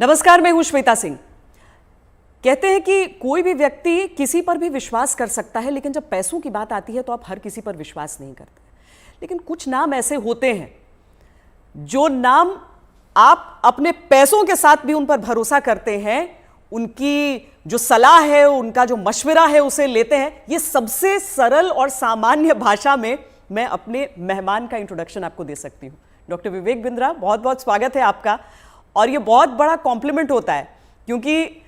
नमस्कार, मैं हूं श्वेता सिंह। कहते हैं कि कोई भी व्यक्ति किसी पर भी विश्वास कर सकता है, लेकिन जब पैसों की बात आती है तो आप हर किसी पर विश्वास नहीं करते। लेकिन कुछ नाम ऐसे होते हैं जो नाम आप अपने पैसों के साथ भी उन पर भरोसा करते हैं, उनकी जो सलाह है, उनका जो मशवरा है उसे लेते हैं। ये सबसे सरल और सामान्य भाषा में मैं अपने मेहमान का इंट्रोडक्शन आपको दे सकती हूँ। डॉक्टर विवेक बिंद्रा, बहुत बहुत स्वागत है आपका। और ये बहुत बड़ा कॉम्प्लीमेंट होता है क्योंकि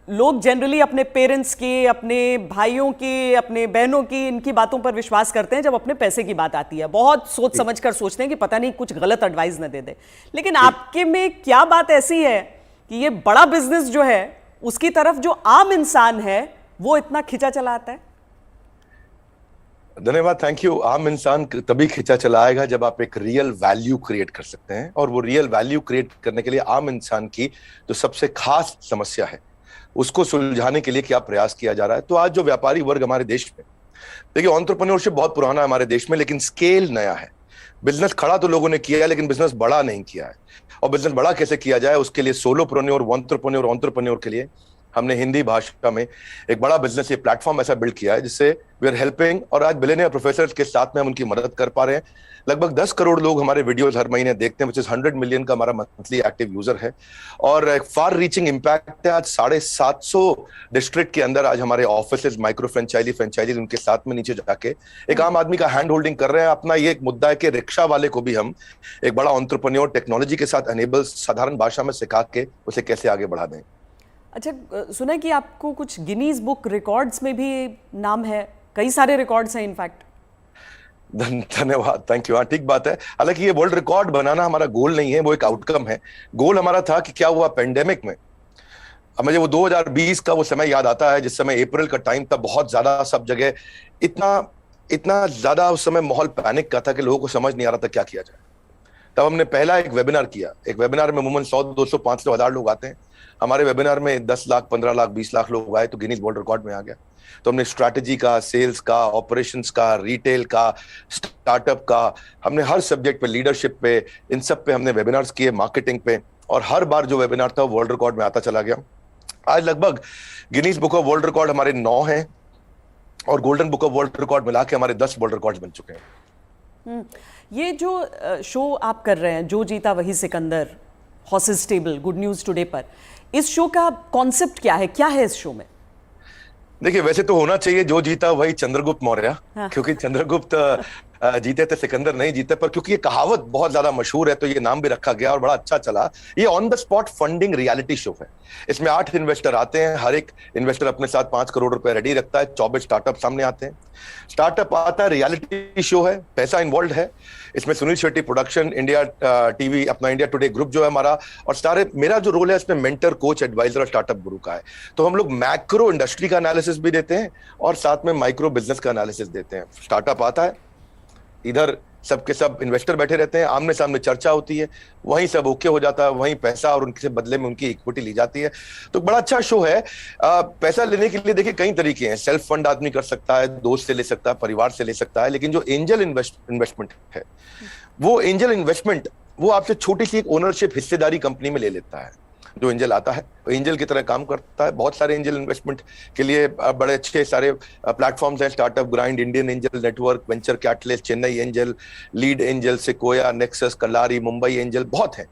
लोग जनरली अपने पेरेंट्स की, अपने भाइयों की, अपने बहनों की, इनकी बातों पर विश्वास करते हैं। जब अपने पैसे की बात आती है बहुत सोच समझ कर सोचते हैं कि पता नहीं कुछ गलत एडवाइस न दे दे। लेकिन आपके में क्या बात ऐसी है कि ये बड़ा बिजनेस जो है उसकी तरफ जो आम इंसान है वो इतना खिंचा चला आता है? धन्यवाद, थैंक यू। आम इंसान तभी खिंचा चला आएगा जब आप एक रियल वैल्यू क्रिएट कर सकते हैं, और वो रियल वैल्यू क्रिएट करने के लिए आम इंसान की जो सबसे खास समस्या है उसको सुलझाने के लिए क्या प्रयास किया जा रहा है। तो आज जो व्यापारी वर्ग हमारे देश में, देखिए, एंटरप्रेन्योरशिप बहुत पुराना है हमारे देश में, लेकिन स्केल नया है। बिजनेस खड़ा तो लोगों ने किया है, लेकिन बिजनेस बड़ा नहीं किया है। और बिजनेस बड़ा कैसे किया जाए, उसके लिए सोलोप्रेन्योर, एंटरप्रेन्योर के लिए हमने हिंदी भाषा में एक बड़ा बिजनेस, ये प्लेटफॉर्म ऐसा बिल्ड किया है जिससे वी आर हेल्पिंग, और आज बिलियनियर प्रोफेसर्स के साथ में हम उनकी मदद कर पा रहे हैं। लगभग 10 करोड़ लोग हमारे वीडियोस हर महीने देखते हैं, विच इज 100 मिलियन का हमारा मंथली एक्टिव यूजर है, और एक फार रीचिंग इम्पैक्ट है। आज 750 डिस्ट्रिक्ट के अंदर आज हमारे ऑफिसेज, माइक्रो फ्रेंचाइजी उनके साथ में नीचे जाके एक आम आदमी का हैंड होल्डिंग कर रहे हैं। अपना ये एक मुद्दा है कि रिक्शा वाले को भी हम एक बड़ा एंटरप्रेन्योर टेक्नोलॉजी के साथ एनेबल, साधारण भाषा में सिखा के उसे कैसे आगे बढ़ा दें। अच्छा, सुना है कि आपको कुछ गिनीज बुक रिकॉर्ड्स में भी नाम है, कई सारे रिकॉर्ड्स हैं इनफैक्ट। धन्यवाद, थैंक यू। हाँ, ठीक बात है। हालांकि ये वर्ल्ड रिकॉर्ड बनाना हमारा गोल नहीं है, वो एक आउटकम है। गोल हमारा था कि क्या हुआ पेंडेमिक में। अब मुझे वो 2020 का वो समय याद आता है जिस समय अप्रैल का टाइम था, बहुत ज्यादा सब जगह इतना ज्यादा उस समय माहौल पैनिक का था कि लोगों को समझ नहीं आ रहा था क्या किया जाए। तब हमने पहला एक वेबिनार किया। एक वेबिनार में अमूमन 100, 200, 500, 1000 लोग आते हैं। हमारे वेबिनार में 10 लाख, 15 लाख, 20 लाख लोग आए तो गिनीज वर्ल्ड रिकॉर्ड में आ गया। तो हमने स्ट्रैटेजी का, सेल्स का, ऑपरेशंस का, रिटेल का, स्टार्टअप का, हमने हर सब्जेक्ट पे, लीडरशिप पे, इन सब पे हमने वेबिनार्स किए, मार्केटिंग पे, और हर बार जो वेबिनार था वर्ल्ड रिकॉर्ड में आता चला गया। आज लगभग Guinness book of world record हमारे 9 हैं, और golden book of world record मिला के हमारे 10 वर्ल्ड रिकॉर्ड बन चुके हैं। ये जो शो आप कर रहे हैं, जो जीता वही Sikandar, horses table, good news today पर, इस शो का कॉन्सेप्ट क्या है, क्या है इस शो में? देखिए, वैसे तो होना चाहिए जो जीता वही चंद्रगुप्त मौर्य। हाँ। क्योंकि चंद्रगुप्त जीते थे, सिकंदर नहीं जीते, पर क्योंकि ये कहावत बहुत ज्यादा मशहूर है तो ये नाम भी रखा गया और बड़ा अच्छा चला। ये on the spot funding reality show है। इसमें 8 इन्वेस्टर आते हैं, हर एक इन्वेस्टर अपने साथ 5 करोड़ रुपए रेडी रखता है। 24 स्टार्टअप सामने आते हैं। स्टार्टअप आता है, रियलिटी शो है, पैसा इन्वॉल्व है। इसमें Sunil Shetty production, India TV, अपना इंडिया टुडे ग्रुप जो है हमारा, और सारे, मेरा जो रोल है इसमें मेंटर, कोच, एडवाइजर और स्टार्टअप गुरु का है। तो हम लोग मैक्रो इंडस्ट्री का एनालिसिस भी देते हैं और साथ में माइक्रो बिजनेस का एनालिसिस देते हैं। स्टार्टअप आता है, इधर सबके सब इन्वेस्टर बैठे रहते हैं, आमने सामने चर्चा होती है, वहीं सब ओके हो जाता है, वहीं पैसा और उनके बदले में उनकी इक्विटी ली जाती है। तो बड़ा अच्छा शो है। पैसा लेने के लिए देखिए कई तरीके हैं। सेल्फ फंड आदमी कर सकता है, दोस्त से ले सकता है, परिवार से ले सकता है, लेकिन जो एंजल इन्वेस्टमेंट है, वो एंजल इन्वेस्टमेंट वो आपसे छोटी सी एक ओनरशिप, हिस्सेदारी कंपनी में ले लेता है। जो एंजल आता है एंजल की तरह काम करता है। बहुत सारे एंजल इन्वेस्टमेंट के लिए बड़े अच्छे सारे प्लेटफॉर्म्स हैं, startup grind, Indian angel network, venture catalyst, Chennai angel, lead angel, Sequoia, Nexus, Kalaari, Mumbai angel, बहुत हैं।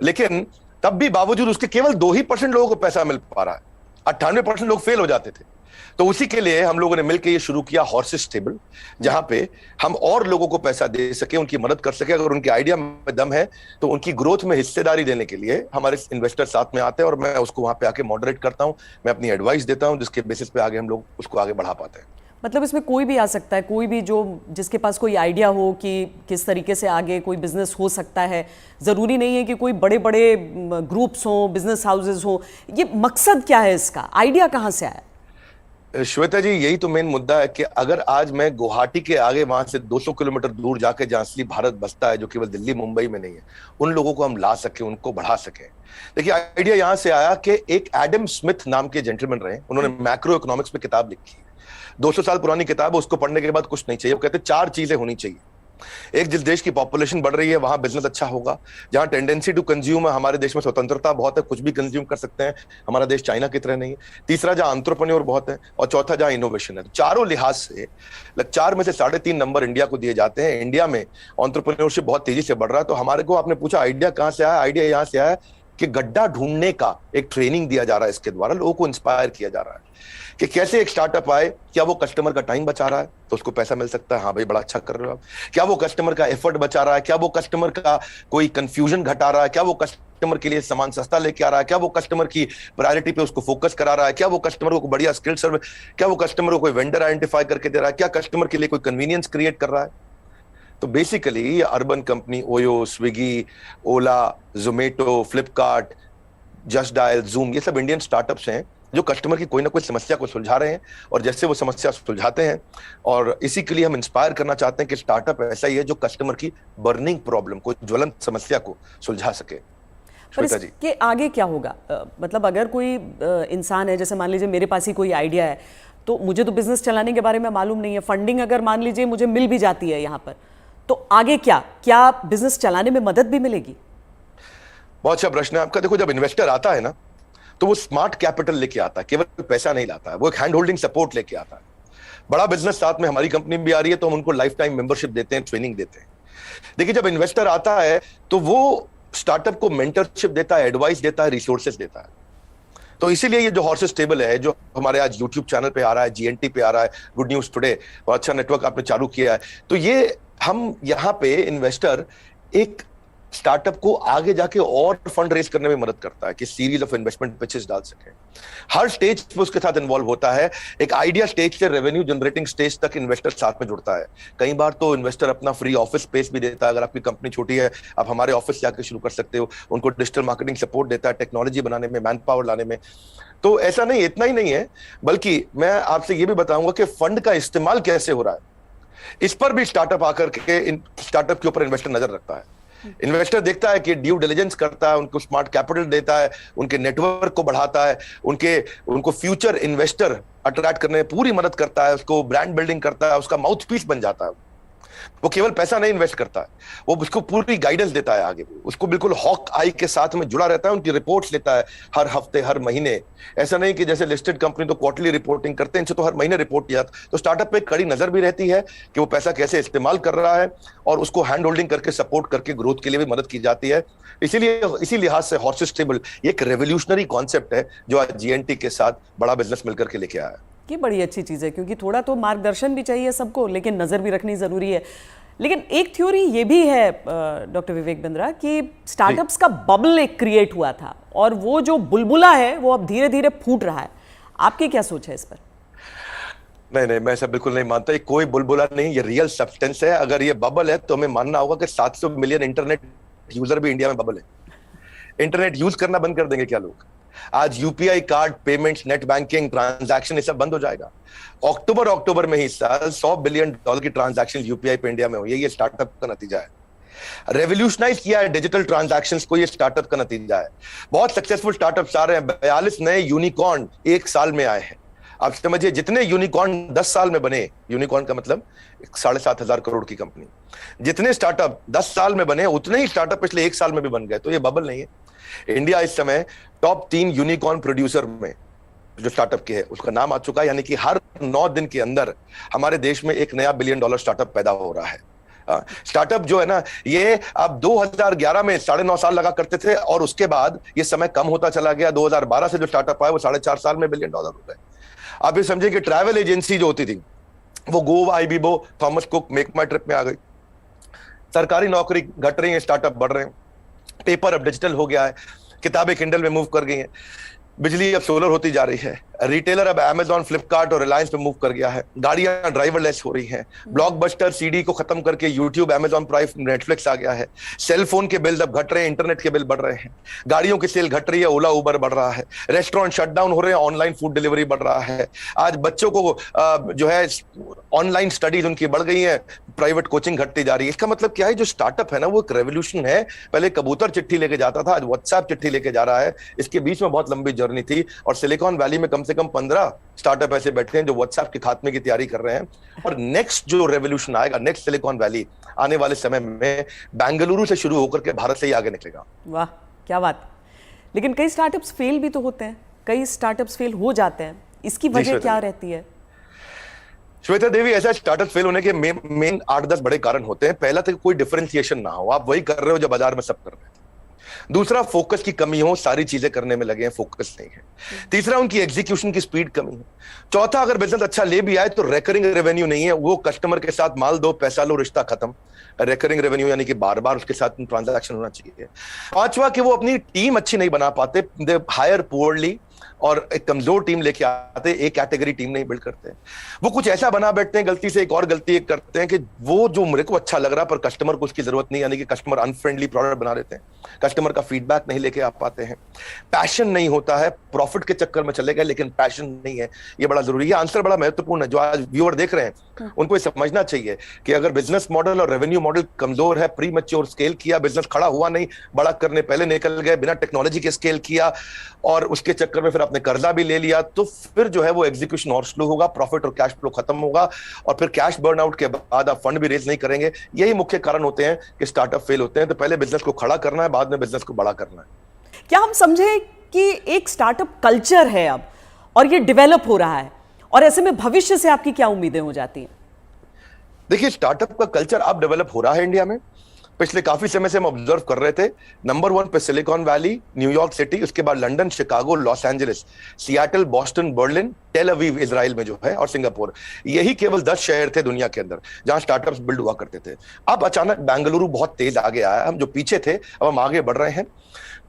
लेकिन तब भी बावजूद उसके केवल 2% लोगों को पैसा मिल पा रहा है। 98% लोग फेल हो जाते थे। तो उसी के लिए हम लोगों ने मिलकर ये शुरू किया हॉर्सेस टेबल, जहां पे हम और लोगों को पैसा दे सके, उनकी मदद कर सके। अगर उनके आइडिया में दम है तो उनकी ग्रोथ में हिस्सेदारी देने के लिए हमारे इन्वेस्टर साथ में आते हैं, और मैं उसको वहां पे आके मॉडरेट करता हूं, मैं अपनी एडवाइस देता हूं, जिसके बेसिस पे आगे हम लोग उसको आगे बढ़ा पाते हैं। मतलब इसमें कोई भी आ सकता है, कोई भी जो जिसके पास कोई आइडिया हो कि किस तरीके से आगे कोई बिजनेस हो सकता है। ज़रूरी नहीं है कि कोई बड़े बड़े ग्रुप्स हों, बिजनेस हाउसेज हों। ये मकसद क्या है इसका, आइडिया कहाँ से आया? श्वेता जी, यही तो मेन मुद्दा है कि अगर आज मैं गुवाहाटी के आगे वहां से 200 किलोमीटर दूर जाके, जहां असली भारत बसता है, जो केवल दिल्ली मुंबई में नहीं है, उन लोगों को हम ला सके, उनको बढ़ा सके। देखिए, आइडिया यहां से आया कि एक एडम स्मिथ नाम के जेंटलमैन रहे, उन्होंने मैक्रो इकोनॉमिक्स पे किताब लिखी है। 200 साल पुरानी किताब है, उसको पढ़ने के बाद कुछ नहीं चाहिए। वो कहते 4 चीजें होनी चाहिए एक जिस देश की पॉपुलेशन बढ़ रही है वहां बिजनेस अच्छा होगा, जहां टेंडेंसी टू कंज्यूम है, हमारे देश में स्वतंत्रता बहुत है, कुछ भी कंज्यूम कर सकते हैं, हमारा देश चाइना की तरह नहीं है। तीसरा, जहां एंटरप्रेन्योर बहुत है, और चौथा जहां इनोवेशन है। चारों लिहाज से 4 में से 3.5 नंबर इंडिया को दिए जाते हैं। इंडिया में एंटरप्रेन्योरशिप बहुत तेजी से बढ़ रहा है। तो हमारे को, आपने पूछा आइडिया कहां से आया, आइडिया यहां से आया कि गड्ढा ढूंढने का एक ट्रेनिंग दिया जा रहा है, इसके द्वारा लोगों को इंस्पायर किया जा रहा है कि कैसे एक स्टार्टअप आए, क्या वो कस्टमर का टाइम बचा रहा है तो उसको पैसा मिल सकता है, हाँ भाई बड़ा अच्छा कर रहे हो आप, क्या वो कस्टमर का एफर्ट बचा रहा है, क्या वो कस्टमर का कोई कंफ्यूजन घटा रहा है, क्या वो कस्टमर के लिए सामान सस्ता लेके आ रहा है, क्या वो कस्टमर की प्रायोरिटी पे उसको फोकस करा रहा है, क्या वो कस्टमर को बढ़िया स्किल सर्विस, क्या वो कस्टमर को कोई वेंडर आइडेंटिफाई करके दे रहा है, क्या कस्टमर के लिए कोई कन्वीनियंस क्रिएट कर रहा है। तो बेसिकली ये अर्बन कंपनी ओयो, स्विगी, ओला, जोमेटो, फ्लिपकार्ट, जस्ट डायल, जूम, ये सब इंडियन स्टार्टअप्स हैं जो कस्टमर की कोई ना कोई समस्या को सुलझा रहे हैं, और जैसे वो समस्या सुलझाते हैं, और इसी के लिए हम इंस्पायर करना चाहते हैं कि स्टार्टअप ऐसा ही है जो कस्टमर की बर्निंग प्रॉब्लम को, ज्वलंत समस्या को सुलझा सके। पर इसके आगे क्या होगा? मतलब अगर कोई इंसान है, जैसे मान लीजिए मेरे पास ही कोई आइडिया है, तो मुझे तो बिजनेस चलाने के बारे में मालूम नहीं है, फंडिंग अगर मान लीजिए मुझे मिल भी जाती है यहाँ पर, तो आगे क्या बिजनेस चलाने में मदद भी मिलेगी? बहुत अच्छा प्रश्न है आपका। देखो, जब इन्वेस्टर आता है ना, तो वो स्मार्ट कैपिटल लेके आता है, केवल पैसा नहीं लाता है, वो एक हैंड होल्डिंग सपोर्ट लेके आता है। बड़ा बिजनेस साथ में हमारी कंपनी भी आ रही है, तो हम उनको लाइफ टाइम मेंबरशिप देते हैं, ट्रेनिंग देते हैं। देखिए, जब इन्वेस्टर आता है तो वो स्टार्टअप को मेंटरशिप देता है, एडवाइस देता है, रिसोर्सेज देता है। तो इसीलिए ये जो हॉर्सेस टेबल है, जो हमारे आज यूट्यूब चैनल पे आ रहा है, जीएनटी पे आ रहा है, गुड न्यूज टुडे, और अच्छा नेटवर्क आपने चालू किया है, तो ये हम यहाँ पे इन्वेस्टर एक स्टार्टअप को आगे जाके और फंड रेज करने में मदद करता है कि सीरीज ऑफ इन्वेस्टमेंट पिचेस डाल सके। हर स्टेज पे उसके साथ इन्वॉल्व होता है। एक आइडिया स्टेज से रेवेन्यू जनरेटिंग स्टेज तक इन्वेस्टर साथ में जुड़ता है। कई बार तो इन्वेस्टर अपना फ्री ऑफिस स्पेस भी देता है। अगर आपकी कंपनी छोटी है, आप हमारे ऑफिस जाकर शुरू कर सकते हो। उनको डिजिटल मार्केटिंग सपोर्ट देता है, टेक्नोलॉजी बनाने में, मैन पावर लाने में। तो ऐसा नहीं, इतना ही नहीं है, बल्कि मैं आपसे ये भी बताऊंगा कि फंड का इस्तेमाल कैसे हो रहा है, इस पर भी स्टार्टअप आकर के स्टार्टअप के ऊपर इन्वेस्टर नजर रखता है। इन्वेस्टर देखता है कि ड्यू डिलिजेंस करता है, उनको स्मार्ट कैपिटल देता है, उनके नेटवर्क को बढ़ाता है, उनको फ्यूचर इन्वेस्टर अट्रैक्ट करने में पूरी मदद करता है, उसको ब्रांड बिल्डिंग करता है, उसका माउथ पीस बन जाता है। वो केवल पैसा नहीं इन्वेस्ट करता है, वो उसको पूरी गाइडेंस देता है आगे, उसको बिल्कुल हॉक आई के साथ में जुड़ा रहता है, उनकी रिपोर्ट्स लेता है हर हफ्ते, हर महीने। ऐसा नहीं कि जैसे लिस्टेड कंपनी तो क्वार्टरली रिपोर्टिंग करते हैं, इनसे तो हर महीने रिपोर्ट किया। तो स्टार्टअप पे कड़ी नजर भी रहती है कि वो पैसा कैसे इस्तेमाल कर रहा है, और उसको हैंड होल्डिंग करके सपोर्ट करके ग्रोथ के लिए भी मदद की जाती है। इसीलिए इसी लिहाज से हॉर्सेस टेबल एक रेवोल्यूशनरी कॉन्सेप्ट है जो आज जीएनटी के साथ बड़ा बिजनेस मिलकर के लेके आया है। ये बड़ी अच्छी चीज़ है, क्योंकि थोड़ा तो मार्गदर्शन भी चाहिए सबको, लेकिन नज़र भी रखनी ज़रूरी है। लेकिन एक थ्योरी ये भी है डॉक्टर विवेक बिंद्रा कि स्टार्टअप्स का बबल एक क्रिएट हुआ था, और वो जो बुलबुला है वो अब धीरे धीरे फूट रहा है। आपकी क्या सोच है इस पर? नहीं, मैं ऐसा बिल्कुल नहीं मानता। ये कोई बुलबुला नहीं, ये रियल सब्सटेंस है। अगर ये बबल है तो हमें मानना होगा कि 700 मिलियन इंटरनेट यूजर भी इंडिया में बबल है। इंटरनेट यूज करना बंद कर देंगे क्या लोग? आज UPI card payments, net banking, transaction, ये सब बंद हो जाएगा। अक्टूबर में ही साल $100 बिलियन की ट्रांजैक्शन यूपीआई पे इंडिया में हुई है। ये स्टार्टअप का नतीजा है। रेवोल्यूशनाइज किया है डिजिटल ट्रांजैक्शंस को, ये स्टार्टअप का नतीजा है। बहुत सक्सेसफुल स्टार्टअप्स आ रहे हैं। 42 नए यूनिकॉर्न 1 साल में आए हैं। आप समझिए, जितने यूनिकॉर्न 10 साल में बने, यूनिकॉर्न का मतलब 7,500 करोड़ की कंपनी, जितने स्टार्टअप 10 साल में बने, उतने ही स्टार्टअप पिछले 1 साल में भी बन गए। तो ये बबल नहीं है। इंडिया इस समय टॉप 3 यूनिकॉर्न प्रोड्यूसर में जो स्टार्टअप के है उसका नाम आ चुका है। यानी कि हर 9 दिन के अंदर हमारे देश में एक नया $1 बिलियन स्टार्टअप पैदा हो रहा है। स्टार्टअप जो है ना, ये आप 2011 में 9.5 साल लगा करते थे, और उसके बाद ये समय कम होता चला गया। 2012 से जो स्टार्टअप आया वो 4.5 साल में $1 बिलियन हो गए। आप ये समझिए कि ट्रैवल एजेंसी जो होती थी वो Goibibo, Thomas Cook, Make My Trip में आ गई। सरकारी नौकरी घट रही है, स्टार्टअप बढ़ रहे हैं। पेपर अब डिजिटल हो गया है, किताबें किंडल में मूव कर गई हैं, बिजली अब सोलर होती जा रही है, रिटेलर अब अमेजॉन, फ्लिपकार्ट और रिलायंस पे मूव कर गया है, गाड़ियां ड्राइवरलेस हो रही हैं, ब्लॉकबस्टर सीडी को खत्म करके यूट्यूब, अमेजॉन प्राइम, नेटफ्लिक्स आ गया है, सेल फोन के बिल अब घट रहे हैं, इंटरनेट के बिल बढ़ रहे हैं, गाड़ियों की सेल घट रही है, ओला उबर बढ़ रहा है, रेस्टोरेंट शटडाउन हो रहे हैं, ऑनलाइन फूड डिलीवरी बढ़ रहा है। आज बच्चों को जो है ऑनलाइन स्टडीज उनकी बढ़ गई है, प्राइवेट कोचिंग घटती जा रही है। इसका मतलब क्या है, जो स्टार्टअप है ना वो एक रेवोल्यूशन है। पहले कबूतर चिट्ठी लेके जाता था, आज व्हाट्सएप चिट्ठी लेके जा रहा है। इसके बीच में बहुत लंबी जर्नी थी, और सिलिकॉन वैली में कम से कम 15 स्टार्टअप ऐसे बैठे हैं जो व्हाट्सएप के खात्मे की तैयारी कर रहे हैं। और नेक्स्ट जो रेवोल्यूशन आएगा, नेक्स्ट सिलिकॉन वैली आने वाले समय में बेंगलुरु से शुरू होकर के भारत से ही आगे निकलेगा। वाह, क्या बात। लेकिन कई स्टार्टअप्स फेल भी तो होते हैं, कई स्टार्टअप्स फेल हो जाते हैं, इसकी वजह क्या रहती है? श्वेता देवी, ऐसा स्टार्टअप फेल होने के मेन 8-10 बड़े कारण होते हैं। पहला तो कोई डिफरेंशिएशन ना हो, आप वही कर रहे हो जो बाजार में सब कर रहे हैं। दूसरा, फोकस की कमी हो, सारी चीजें करने में लगे हैं, फोकस नहीं है। तीसरा, उनकी एग्जीक्यूशन की स्पीड कमी है। चौथा, अगर बिजनेस अच्छा ले भी आए तो रेकरिंग रेवेन्यू नहीं है, वो कस्टमर के साथ माल दो पैसा लो रिश्ता खत्म। रेकरिंग रेवेन्यू यानी कि बार बार उसके साथ ट्रांजैक्शन होना चाहिए। पांचवा, कि वो अपनी टीम अच्छी नहीं बना पाते, दे हायर पुअरली, और एक कमजोर टीम लेके आते, एक कैटेगरी टीम नहीं बिल्ड करते। वो कुछ ऐसा बना बैठते हैं, गलती से एक और गलती एक करते हैं कि वो जो मेरे को अच्छा लग रहा पर कस्टमर को उसकी जरूरत नहीं, यानी कि कस्टमर अनफ्रेंडली प्रोडक्ट बना देते हैं, कस्टमर का फीडबैक नहीं लेके आ पाते हैं। पैशन नहीं होता है, प्रॉफिट के चक्कर में चले गए लेकिन पैशन नहीं है, ये बड़ा जरूरी है। आंसर बड़ा महत्वपूर्ण है। जो आज व्यूअर देख रहे हैं उनको ये समझना चाहिए कि अगर बिजनेस मॉडल और रेवेन्यू मॉडल कमजोर है, प्री मैच्योर स्केल किया, बिजनेस खड़ा हुआ नहीं, बड़ा करने पहले निकल गए, बिना टेक्नोलॉजी के स्केल किया और उसके चक्कर में फिर आपने कर्जा भी ले लिया, तो फिर जो है वो एग्जीक्यूशन और स्लो होगा, प्रॉफिट और कैश फ्लो खत्म होगा, और फिर कैश बर्नआउट के बाद आप फंड भी रेज नहीं करेंगे। यही मुख्य कारण होते हैं कि स्टार्टअप फेल होते हैं। तो पहले बिजनेस को खड़ा करना है, बाद में बिजनेस को बड़ा करना है। क्या हम समझे कि एक स्टार्टअप कल्चर है अब, और ये डेवलप हो रहा है, और ऐसे में भविष्य से आपकी क्या उम्मीदें हो जाती हैं? देखिए, स्टार्टअप का कल्चर अब डेवलप हो रहा है इंडिया में। पिछले काफी समय से हम ऑब्जर्व कर रहे थे, नंबर 1 पे सिलिकॉन वैली, न्यूयॉर्क सिटी, उसके बाद London, Chicago, Los Angeles, Seattle, Boston, Berlin, Tel Aviv Israel में जो है, और सिंगापुर। यही केवल 10 शहर थे दुनिया के अंदर जहां स्टार्टअप्स बिल्ड हुआ करते थे। अब अचानक बेंगलुरु बहुत तेज आगे आया। हम जो पीछे थे अब हम आगे बढ़ रहे हैं।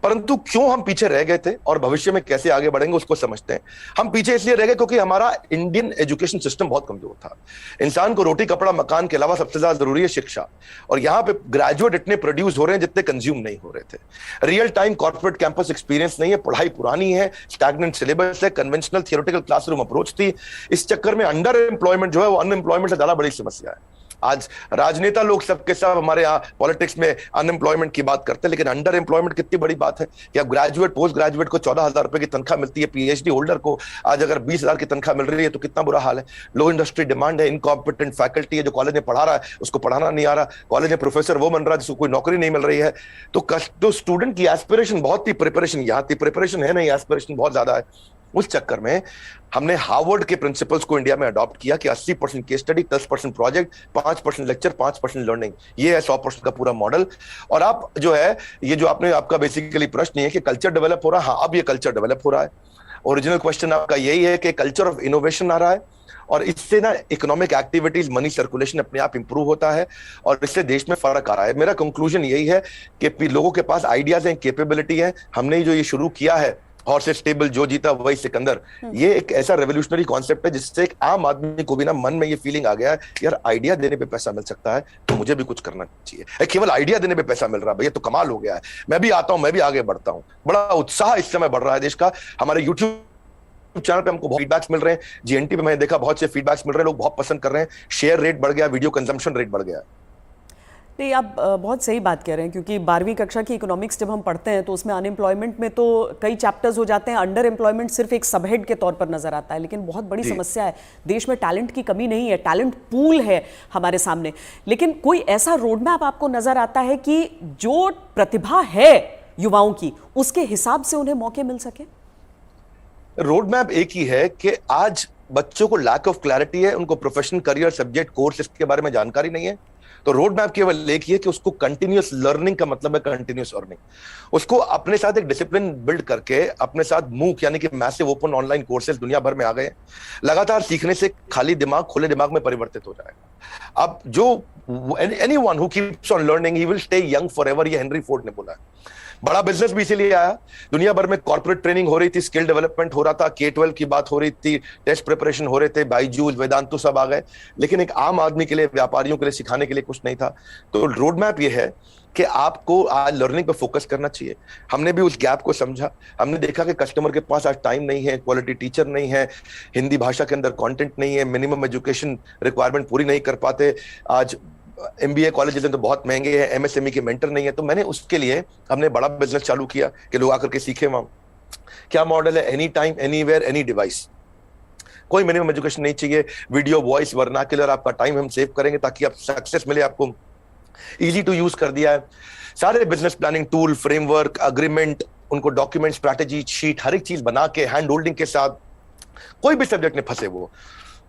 परंतु क्यों हम पीछे रह गए थे और भविष्य में कैसे आगे बढ़ेंगे उसको समझते हैं। हम पीछे इसलिए रह गए क्योंकि हमारा इंडियन एजुकेशन सिस्टम बहुत कमजोर था। इंसान को रोटी कपड़ा मकान के अलावा सबसे ज्यादा जरूरी है शिक्षा, और यहाँ पे ग्रेजुएट इतने प्रोड्यूस हो रहे हैं जितने कंज्यूम नहीं हो रहे थे। Real time corporate campus experience नहीं है, पढ़ाई पुरानी है, स्टैग्नेंट सिलेबस है, कन्वेंशनल थियोरेटिकल क्लासरूम अप्रोच थी। इस चक्कर में अंडर एम्प्लॉयमेंट जो है वो अनएम्प्लॉयमेंट से ज्यादा बड़ी समस्या है। आज राजनेता लोग सबके सब हमारे यहाँ पॉलिटिक्स में अनएम्प्लॉयमेंट की बात करते हैं, लेकिन अंडर एम्प्लॉयमेंट कितनी बड़ी बात है कि अब ग्रेजुएट पोस्ट ग्रेजुएट को 14,000 रुपए की तनख्वाह मिलती है, पीएचडी होल्डर को आज अगर 20,000 की तनख्वाह मिल रही है तो कितना बुरा हाल है। लो इंडस्ट्री डिमांड है, इनकॉम्पिटेंट फैकल्टी है, जो कॉलेज में पढ़ा रहा है उसको पढ़ाना नहीं आ रहा, कॉलेज में प्रोफेसर वो बन रहा है जिसको कोई नौकरी नहीं मिल रही है। तो स्टूडेंट की एस्पिरेशन बहुत थी, प्रिपरेशन यहाँ थी, प्रिपरेशन है नहीं, एस्पिरेशन बहुत ज्यादा है। उस चक्कर में हमने हार्वर्ड के प्रिंसिपल्स को इंडिया में अडॉप्ट किया कि 80% case study, 10% project, 5% lecture, 5% learning, ये है 100% का पूरा मॉडल। और आप जो है ये जो आपका बेसिकली प्रश्न है कि कल्चर डेवलप हो रहा है, हाँ अब ये कल्चर डेवलप हो रहा है। ओरिजिनल क्वेश्चन आपका यही है कि कल्चर ऑफ इनोवेशन आ रहा है, और इससे ना इकोनॉमिक एक्टिविटीज, मनी सर्कुलेशन अपने आप इंप्रूव होता है, और इससे देश में फर्क आ रहा है। मेरा कंक्लूजन यही है कि लोगों के पास आइडियाज हैं, कैपेबिलिटी है। हमने जो ये शुरू किया है हॉर्सेस टेबल, जो जीता वही सिकंदर, ये एक ऐसा रेवोल्यूशनरी कॉन्सेप्ट है जिससे एक आम आदमी को भी ना मन में ये फीलिंग आ गया है यार आइडिया देने पे पैसा मिल सकता है तो मुझे भी कुछ करना चाहिए। केवल आइडिया देने पे पैसा मिल रहा है, भैया तो कमाल हो गया है, मैं भी आता हूं, मैं भी आगे बढ़ता हूं। बड़ा उत्साह इस समय बढ़ रहा है देश का। हमारे यूट्यूब चैनल पे हमको बहुत फीडबैक्स मिल रहे हैं, जीएनटी पे मैंने देखा बहुत से फीडबैक्स मिल रहे हैं, लोग बहुत पसंद कर रहे हैं, शेयर रेट बढ़ गया, वीडियो कंजम्पशन रेट बढ़ गया। नहीं, आप बहुत सही बात कह रहे हैं, क्योंकि 12वीं कक्षा की इकोनॉमिक्स जब हम पढ़ते हैं तो उसमें अनएम्प्लॉयमेंट में तो कई चैप्टर्स हो जाते हैं, अंडर एम्प्लॉयमेंट सिर्फ एक सबहेड के तौर पर नजर आता है। लेकिन बहुत बड़ी समस्या है, देश में टैलेंट की कमी नहीं है, टैलेंट पूल है हमारे सामने। लेकिन कोई ऐसा रोड मैप आपको नजर आता है कि जो प्रतिभा है युवाओं की उसके हिसाब से उन्हें मौके मिल सके? रोड मैप एक ही है कि आज बच्चों को लैक ऑफ क्लैरिटी है, उनको प्रोफेशनल करियर सब्जेक्ट कोर्स इसके बारे में जानकारी नहीं है। तो रोड मैप केवल एक ही है कि उसको कंटिन्यूअस लर्निंग का मतलब है कंटिन्यूअस अर्निंग। उसको अपने साथ एक डिसिप्लिन बिल्ड करके अपने साथ मूक यानी कि मैसिव ओपन ऑनलाइन कोर्सेज दुनिया भर में आ गए। लगातार सीखने से खाली दिमाग खुले दिमाग में परिवर्तित हो जाएगा। अब जो anyone who keeps on learning he will stay young forever, ये हेनरी फोर्ड ने बोला है। बड़ा बिजनेस भी इसीलिए आया, दुनिया भर में कॉर्पोरेट ट्रेनिंग हो रही थी, स्किल डेवलपमेंट हो रहा था, K-12 की बात हो रही थी, टेस्ट प्रिपरेशन हो रहे थे, बायजूस, वेदांतु सब आ गए, लेकिन एक आम आदमी के लिए, व्यापारियों के लिए सिखाने के लिए कुछ नहीं था। तो रोड मैप ये है कि आपको आज लर्निंग पे फोकस करना चाहिए। हमने भी उस गैप को समझा, हमने देखा कि कस्टमर के पास आज टाइम नहीं है, क्वालिटी टीचर नहीं है, हिंदी भाषा के अंदर कंटेंट नहीं है, मिनिमम एजुकेशन रिक्वायरमेंट पूरी नहीं कर पाते, आज MBA कॉलेजेस तो बहुत महंगे हैं, MSME के मेंटर नहीं है। तो मैंने उसके लिए हमने बड़ा बिजनेस चालू किया कि लोग आकर के सीखे वहां। क्या मॉडल है? Any time, anywhere, any device. कोई मिनिमम एजुकेशन नहीं चाहिए। वीडियो, वॉइस, वर्नाक्युलर, आपका टाइम हम सेव करेंगे ताकि आप सक्सेस मिले आपको। इजी टू यूज कर दिया है। सारे business planning tool, framework, agreement, उनको डॉक्यूमेंट, स्ट्रैटेजी शीट, हर एक चीज बना के हैंड होल्डिंग के साथ, कोई भी सब्जेक्ट में फंसे वो,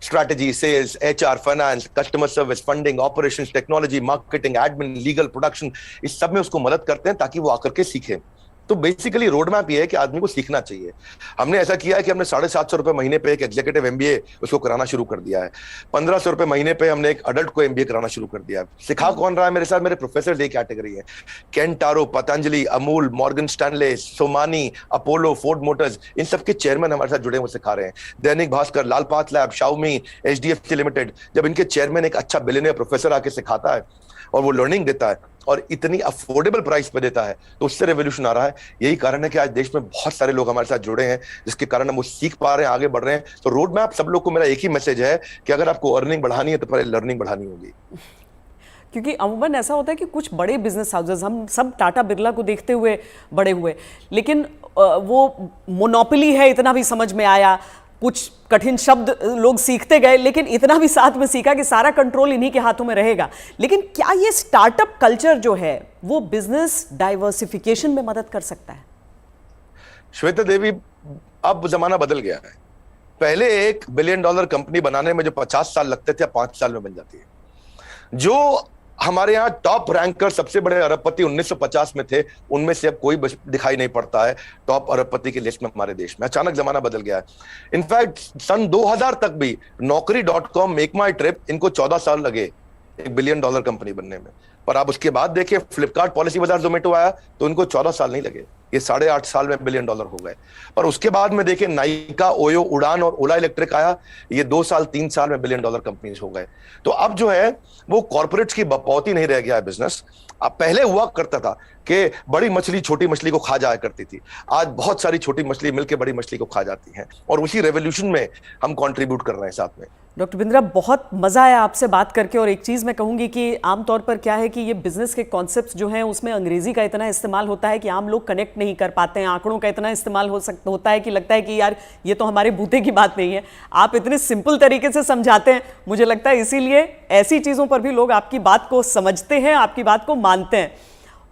strategy, sales, HR, finance, customer service, funding, operations, technology, marketing, admin, legal, production, इस सब में उसको मदद करते हैं ताकि वो आकर के सीखे। तो बेसिकली रोड मैप ये है कि आदमी को सीखना चाहिए। हमने ऐसा किया है कि हमने 750 रुपए महीने पे एक एग्जीक्यूटिव एमबीए उसको कराना शुरू कर दिया है। 1500 रुपए महीने पे हमने एक अडल्ट को एमबीए कराना शुरू कर दिया है। सिखा कौन रहा है मेरे साथ? मेरे प्रोफेसर एक कैटेगरी है। Kent RO, Patanjali, Amul, Morgan Stanley, Somani, Apollo, Ford Motors, इन सबके चेयरमैन हमारे साथ जुड़े हुए सिखा रहे हैं। Dainik Bhaskar, Lal Path lab, Xiaomi, HDFC limited, जब इनके चेयरमैन एक अच्छा बिलियनियर प्रोफेसर आके सिखाता है और वो लर्निंग देता है और इतनी अफोर्डेबल प्राइस पे देता है, तो उससे रेवोल्यूशन आ रहा है। यही कारण है कि आज देश में बहुत सारे लोग हमारे साथ जुड़े हैं, जिसके कारण हम वो सीख पा रहे हैं, आगे बढ़ रहे हैं। तो रोड मैप सब लोग को मेरा एक ही मैसेज है कि अगर आपको अर्निंग बढ़ानी है तो पहले लर्निंग बढ़ानी होगी। क्योंकि अमूमन ऐसा होता है कि कुछ बड़े बिजनेस हाउसेस, हम सब टाटा बिरला को देखते हुए बड़े हुए, लेकिन वो मोनोपोली है इतना भी समझ में आया। कुछ कठिन शब्द लोग सीखते गए, लेकिन इतना भी साथ में सीखा कि सारा कंट्रोल इन्हीं के हाथों में रहेगा। लेकिन क्या ये स्टार्टअप कल्चर जो है वो बिजनेस डाइवर्सिफिकेशन में मदद कर सकता है? श्वेता देवी, अब जमाना बदल गया है। पहले $1 बिलियन कंपनी बनाने में जो 50 साल लगते थे, 5 साल में बन जाती है। जो हमारे यहाँ टॉप रैंकर सबसे बड़े अरबपति 1950 में थे, उनमें से अब कोई दिखाई नहीं पड़ता है टॉप अरबपति की लिस्ट में हमारे देश में। अचानक जमाना बदल गया है। इनफैक्ट सन 2000 तक भी नौकरी.com, मेक माई ट्रिप, इनको 14 साल लगे $1 बिलियन कंपनी बनने में। पर आप उसके बाद देखिए, फ्लिपकार्ट, पॉलिसी बाजार, जोमेटो आया तो इनको 14 साल नहीं लगे, ये 8.5 साल में $1 बिलियन हो गए। पर उसके बाद में देखिए, नाइका, ओयो, उड़ान और ओला इलेक्ट्रिक आया, ये 2 साल 3 साल में $1 बिलियन कंपनीज हो गए। तो अब जो है वो कॉर्पोरेट्स की बपौती नहीं रह गया है बिजनेस। अब पहले हुआ करता था कि बड़ी मछली छोटी मछली को खा जाया करती थी, आज बहुत सारी छोटी मछली मिलकर बड़ी मछली को खा जाती हैं, और उसी रेवोल्यूशन में हम कंट्रीब्यूट कर रहे हैं साथ में। डॉक्टर बिंद्रा, बहुत मज़ा आया आपसे बात करके। और एक चीज़ मैं कहूँगी कि आमतौर पर क्या है कि ये बिजनेस के कॉन्सेप्ट्स जो हैं उसमें अंग्रेजी का इतना इस्तेमाल होता है कि आम लोग कनेक्ट नहीं कर पाते हैं। आंकड़ों का इतना इस्तेमाल होता है कि लगता है कि यार ये तो हमारे बूते की बात नहीं है। आप इतने सिंपल तरीके से समझाते हैं, मुझे लगता है इसीलिए ऐसी चीज़ों पर भी लोग आपकी बात को समझते हैं, आपकी बात को मानते हैं।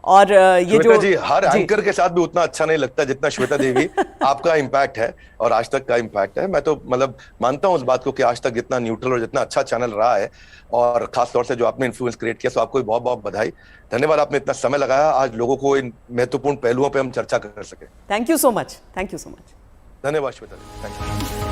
और ये जो जी, हर एंकर के साथ भी उतना अच्छा नहीं लगता जितना श्वेता देवी आपका इम्पैक्ट है और आज तक का इम्पैक्ट है। मैं तो मतलब मानता हूं उस बात को कि आज तक जितना न्यूट्रल और जितना अच्छा चैनल रहा है, और खास तौर से जो आपने इन्फ्लुएंस क्रिएट किया, तो आपको बहुत बहुत बधाई। धन्यवाद, आपने इतना समय लगाया आज लोगों को इन महत्वपूर्ण पहलुओं पर हम चर्चा कर सके। Thank you so much. Thank you so much. धन्यवाद श्वेता देवी, थैंक यू।